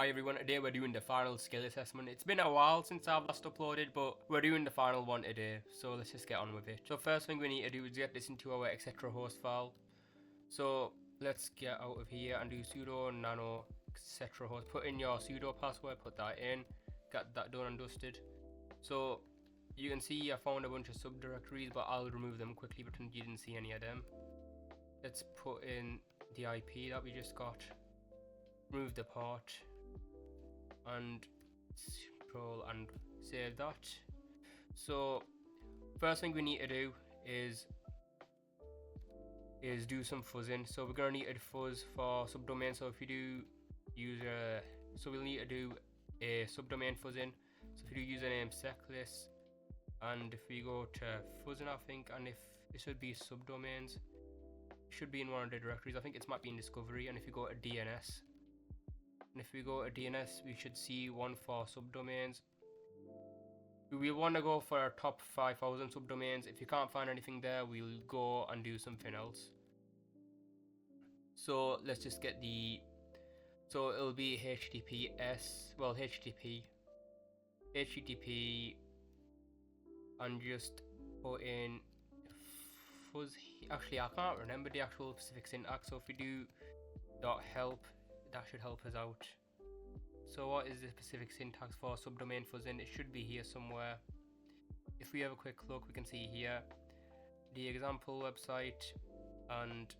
Hi everyone, today we're doing the final skill assessment. It's been a while since I've last uploaded, but we're doing the final one today, so let's just get on with it. So first thing we need to do is get this into our etc host file. So let's get out of here and do sudo nano etc host. Put in your sudo password, put that in, get that done and dusted. So you can see I found a bunch of subdirectories, but I'll remove them quickly, pretend you didn't see any of them. Let's put in the IP that we just got, remove the port, and control and save that. So first thing we need to do is do some fuzzing. So we're gonna need to fuzz for subdomain. So if you do use so we'll need to do a subdomain fuzzing. So if you do username seclist, and if we go to fuzzing, I think, and if it should be subdomains, it should be in one of the directories. I think it might be in discovery. And if you go to DNS, and if we go to DNS, we should see one for subdomains. We want to go for our top 5,000 subdomains. If you can't find anything there, we'll go and do something else. So let's just get the, so it'll be HTTPS, well HTTP, and just put in fuzz. Actually, I can't remember the actual specific syntax, so if we do .help, that should help us out. So what is the specific syntax for subdomain fuzzing? It should be here somewhere. If we have a quick look, we can see here the example website, and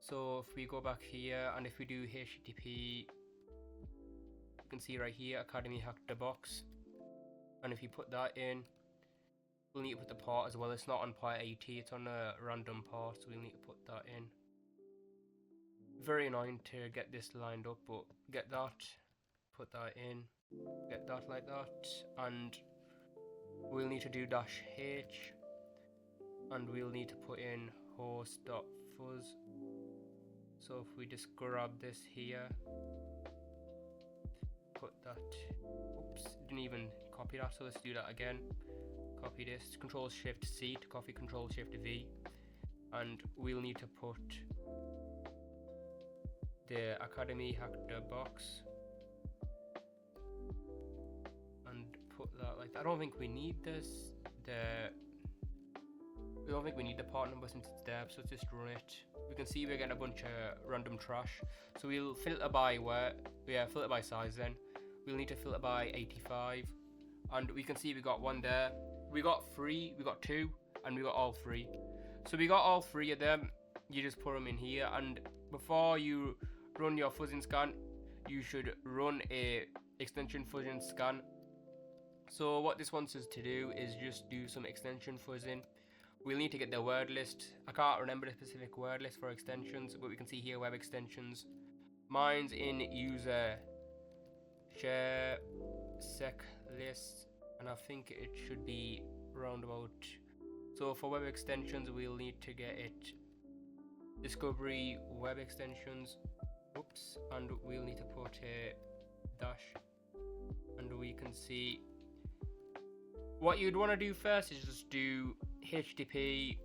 so if we go back here and if we do HTTP, you can see right here Academy hackthebox, and if you put that in, we'll need to put the port as well. It's not on port 80, it's on a random port, so we'll need to put that in. Very annoying to get this lined up, but get that, put that in, get that like that, and we'll need to do -h, and we'll need to put in host.fuzz. So if we just grab this here, put that, oops, didn't even copy that, so let's do that again. Copy this, Control Shift C to copy, Control Shift V, and we'll need to put the Academy hackthebox and put that like that. I don't think we need this. We don't think we need the part number since it's there, so let's just run it. We can see we're getting a bunch of random trash. So we'll filter by filter by size then. We'll need to filter by 85. And we can see we got one there. We got 3, we got 2, and we got all 3. So we got all 3 of them. You just put them in here, and before you run your fuzzing scan, you should run a extension fuzzing scan. So what this wants us to do is just do some extension fuzzing. We'll need to get the word list. I can't remember the specific word list for extensions, but we can see here web extensions. Mine's in user share sec list, and I think it should be roundabout. So for web extensions, we'll need to get it discovery web extensions. Oops, and we'll need to put a dash, and we can see what you'd want to do first is just do HTTP.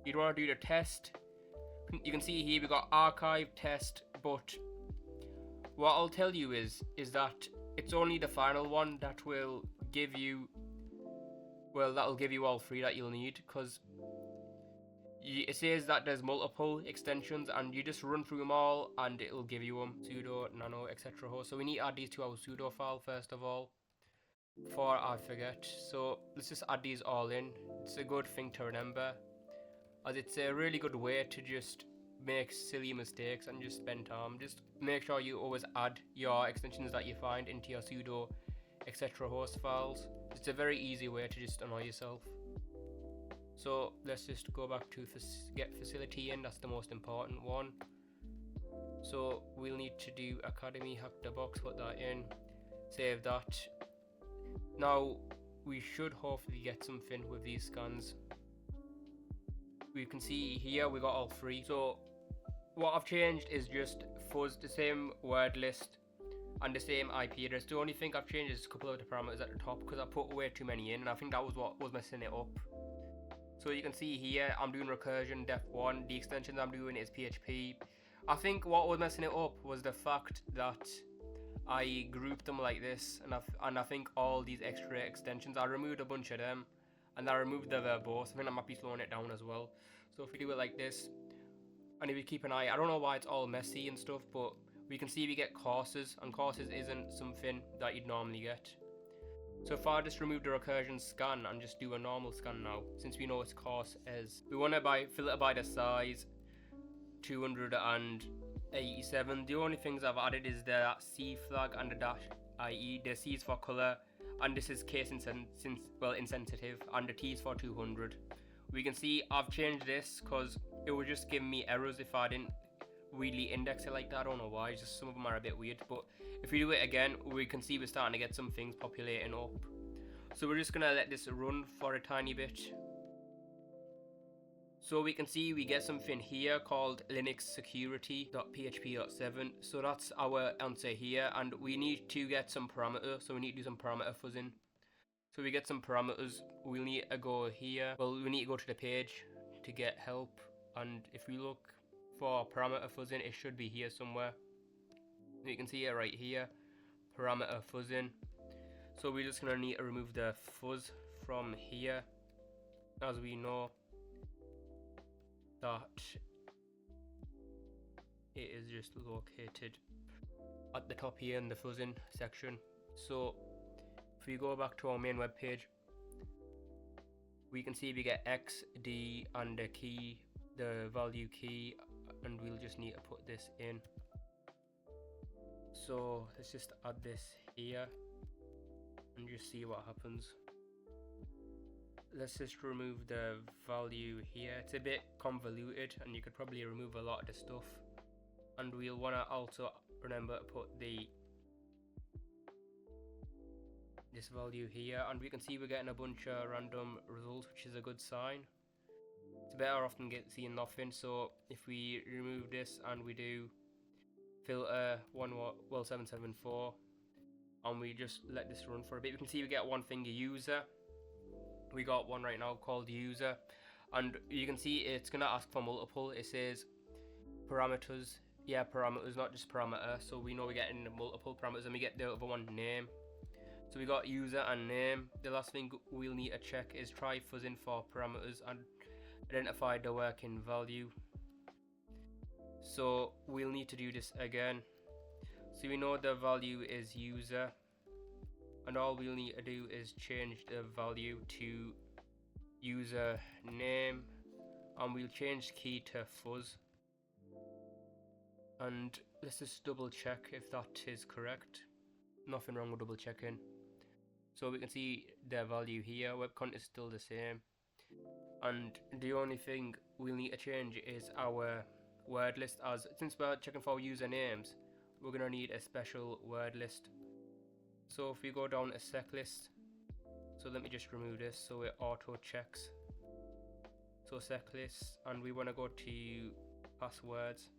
You'd want to do the test. You can see here we got archive test, but what I'll tell you is that it's only the final one that will give you, well, that'll give you all 3 that you'll need, because it says that there's multiple extensions, and you just run through them all and it'll give you them. Sudo nano etc host. So we need to add these to our sudo file first of all, before I forget. So let's just add these all in. It's a good thing to remember, as it's a really good way to just make silly mistakes and just spend time. Just make sure you always add your extensions that you find into your sudo etc host files. It's a very easy way to just annoy yourself. So let's just go back to get facility in. That's the most important one. So we'll need to do Academy hackthebox, put that in, save that. Now we should hopefully get something with these scans. We can see here we got all 3. So what I've changed is just fuzz, the same word list and the same IP address. The only thing I've changed is a couple of the parameters at the top, because I put way too many in, and I think that was what was messing it up. So you can see here I'm doing recursion def1. The extensions I'm doing is PHP. I think what was messing it up was the fact that I grouped them like this, and I think all these extra extensions, I removed a bunch of them, and I removed the verbose. I think I might be slowing it down as well. So if we do it like this, and if we keep an eye, I don't know why it's all messy and stuff, but we can see we get courses, and courses isn't something that you'd normally get. So if I just remove the recursion scan and just do a normal scan now, since we know its course is, we want to filter by the size 287. The only things I've added is the C flag and the dash IE. The C is for color, and this is case insensitive, and the T is for 200. We can see I've changed this because it would just give me errors if I didn't really index it like that. I don't know why, just some of them are a bit weird, but if we do it again, we can see we're starting to get some things populating up. So we're just gonna let this run for a tiny bit. So we can see we get something here called Linux security.php.7. So that's our answer here, and we need to get some parameters. So we need to do some parameter fuzzing. So we get some parameters. We'll need to go here. Well, we need to go to the page to get help, and if we look for parameter fuzzing, it should be here somewhere. You can see it right here, parameter fuzzing. So we're just gonna need to remove the fuzz from here, as we know that it is just located at the top here in the fuzzing section. So if we go back to our main web page, we can see we get X, D, and the key, the value key, and we'll just need to put this in. So let's just add this here and just see what happens. Let's just remove the value here. It's a bit convoluted, and you could probably remove a lot of the stuff. And we'll want to also remember to put this value here, and we can see we're getting a bunch of random results, which is a good sign. It's better often seeing nothing. So if we remove this and we do filter 774, and we just let this run for a bit, we can see we get one thing, a user. We got one right now called user, and you can see it's gonna ask for multiple. It says parameters, yeah, parameters, not just parameter. So we know we're getting multiple parameters, and we get the other one, name. So we got user and name. The last thing we'll need to check is try fuzzing for parameters and identify the working value. So we'll need to do this again. So we know the value is user, and all we'll need to do is change the value to user name, and we'll change key to fuzz, and let's just double check if that is correct. Nothing wrong with double checking. So we can see the value here, web count is still the same, and the only thing we'll need to change is our word list, as since we're checking for usernames, we're gonna need a special word list. So if we go down to sec list, so let me just remove this so it auto checks. So sec list, and we want to go to passwords.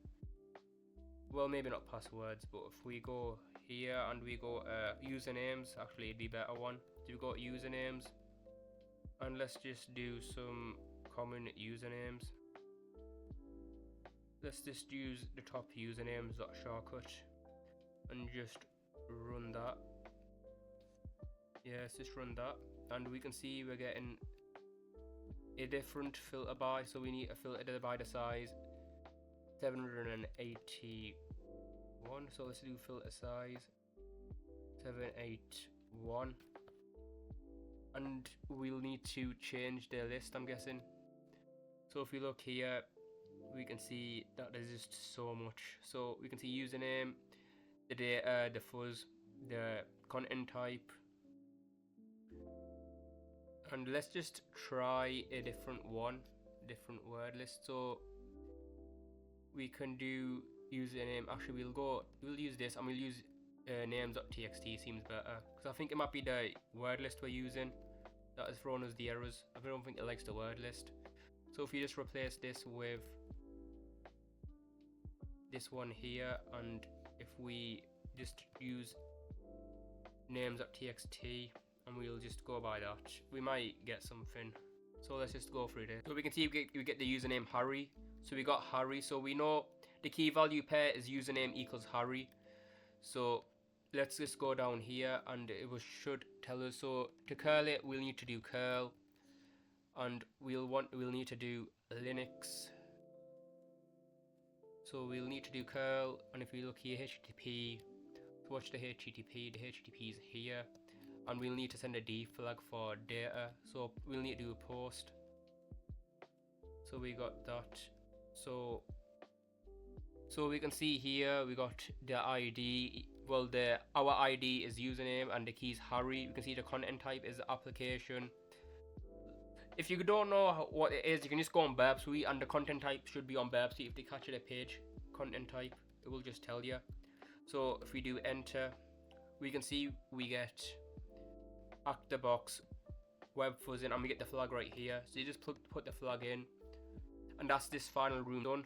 Well, maybe not passwords, but if we go here and we go usernames, actually it'd be a better one. So we go usernames, and let's just do some common usernames. Let's just use the top usernames shortcut and just run that. Yeah, let's just run that, and we can see we're getting a different filter by. So we need to filter by the size 781. So let's do filter size 781, and we'll need to change the list, I'm guessing. So if we look here, we can see that there's just so much. So we can see username, the data, the fuzz, the content type, and let's just try a different word list. So we can do username. Actually, we'll use this, and we'll use names.txt. Seems better, because I think it might be the word list we're using that has thrown us the errors. I don't think it likes the word list. So if you just replace this with this one here, and if we just use names.txt, and we'll just go by that, we might get something. So let's just go through this. So we can see we get the username Harry. So we got Harry. So we know the key value pair is username equals Harry. So let's just go down here and should tell us. So to curl it, we'll need to do curl, and we'll need to do Linux. So we'll need to do curl, and if we look here, HTTP, to watch the HTTP is here, and we'll need to send a D flag for data. So we'll need to do a post. So we got that. So we can see here we got the ID. Well, our ID is username and the key is Harry. We can see the content type is application. If you don't know what it is, you can just go on Burpsuite, and the content type should be on Burpsuite. If they catch it a page content type, it will just tell you. So if we do enter, we can see we get hackthebox web fuzzing, and we get the flag right here. So you just put the flag in, and that's this final room done.